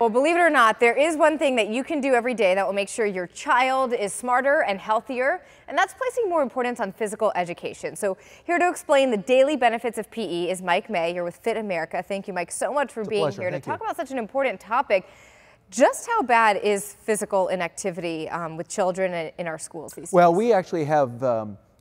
Well, believe it or not, there is one thing that you can do every day that will make sure your child is smarter and healthier, and that's placing more importance on physical education. So here to explain the daily benefits of PE is Mike May here with Phit America. Thank you, Mike, so much for being here to talk about such an important topic. Just how bad is physical inactivity with children in our schools these days? Well, we actually have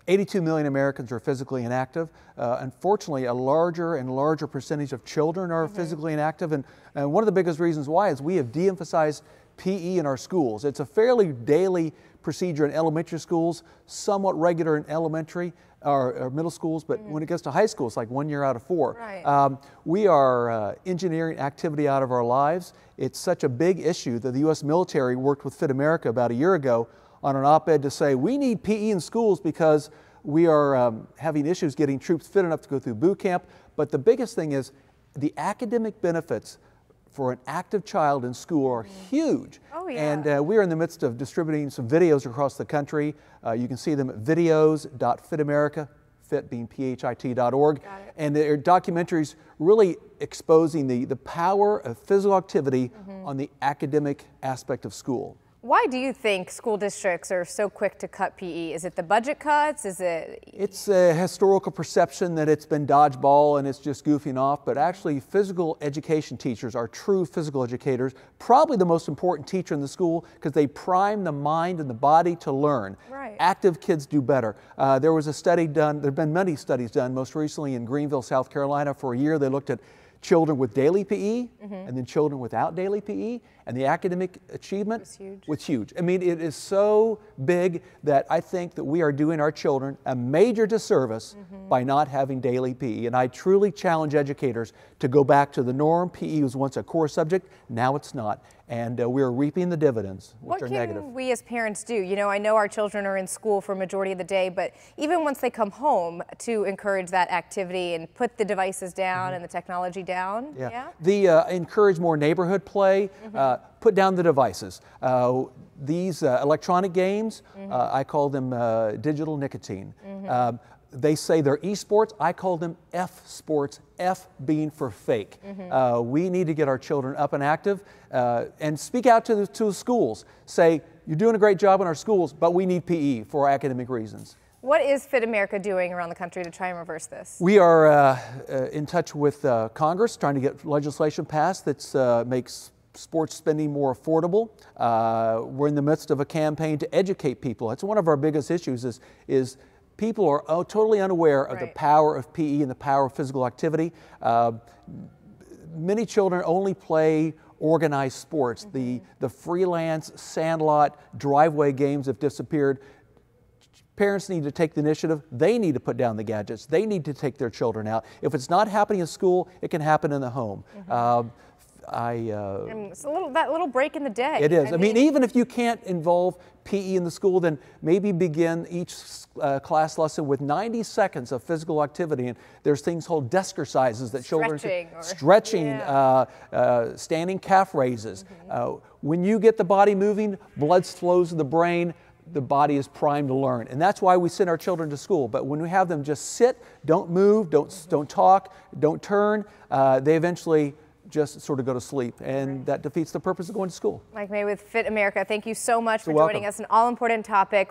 82 million Americans are physically inactive. Unfortunately, a larger and larger percentage of children are physically inactive. And one of the biggest reasons why is we have de-emphasized PE in our schools. It's a fairly daily procedure in elementary schools, somewhat regular in elementary or middle schools, but when it gets to high school, it's like 1 year out of 4. Right. We are engineering activity out of our lives. It's such a big issue that the U.S. military worked with Phit America about a year ago on an op-ed to say we need PE in schools because we are having issues getting troops fit enough to go through boot camp. But the biggest thing is the academic benefits for an active child in school are huge. Oh, yeah. And we are in the midst of distributing some videos across the country. You can see them at videos.phitamerica, Phit being phit.org. And they're documentaries really exposing the power of physical activity on the academic aspect of school. Why do you think school districts are so quick to cut PE? Is it the budget cuts? Is it? It's a historical perception that it's been dodgeball and it's just goofing off, but actually physical education teachers are true physical educators, probably the most important teacher in the school because they prime the mind and the body to learn. Right. Active kids do better. There was a study done, there have been many studies done, most recently in Greenville, South Carolina. For a year they looked at children with daily PE and then children without daily PE, and the academic achievement was huge. I mean, it is so big that I think that we are doing our children a major disservice by not having daily PE. And I truly challenge educators to go back to the norm. PE was once a core subject, now it's not. And we're reaping the dividends, which are negative. What can we as parents do? You know, I know our children are in school for a majority of the day, but even once they come home, to encourage that activity and put the devices down and the technology down? Yeah. Encourage more neighborhood play, put down the devices. These electronic games, I call them digital nicotine. They say they're esports, I call them F sports, F being for fake. We need to get our children up and active and speak out to the schools. Say, you're doing a great job in our schools, but we need PE for academic reasons. What is Phit America doing around the country to try and reverse this? We are in touch with Congress, trying to get legislation passed that makes sports spending more affordable. We're in the midst of a campaign to educate people. That's one of our biggest issues is people are totally unaware of the power of PE and the power of physical activity. Many children only play organized sports. The freelance, sandlot, driveway games have disappeared. Parents need to take the initiative. They need to put down the gadgets. They need to take their children out. If it's not happening in school, it can happen in the home. It's that little break in the day. It is. I mean, even if you can't involve PE in the school, then maybe begin each class lesson with 90 seconds of physical activity. And there's things called desk exercises that children stretching, standing calf raises. When you get the body moving, blood flows to the brain. The body is primed to learn, and that's why we send our children to school. But when we have them just sit, don't move, don't talk, don't turn, they eventually just sort of go to sleep, and that defeats the purpose of going to school. Mike May with Phit America, thank you so much for joining us. An all-important topic.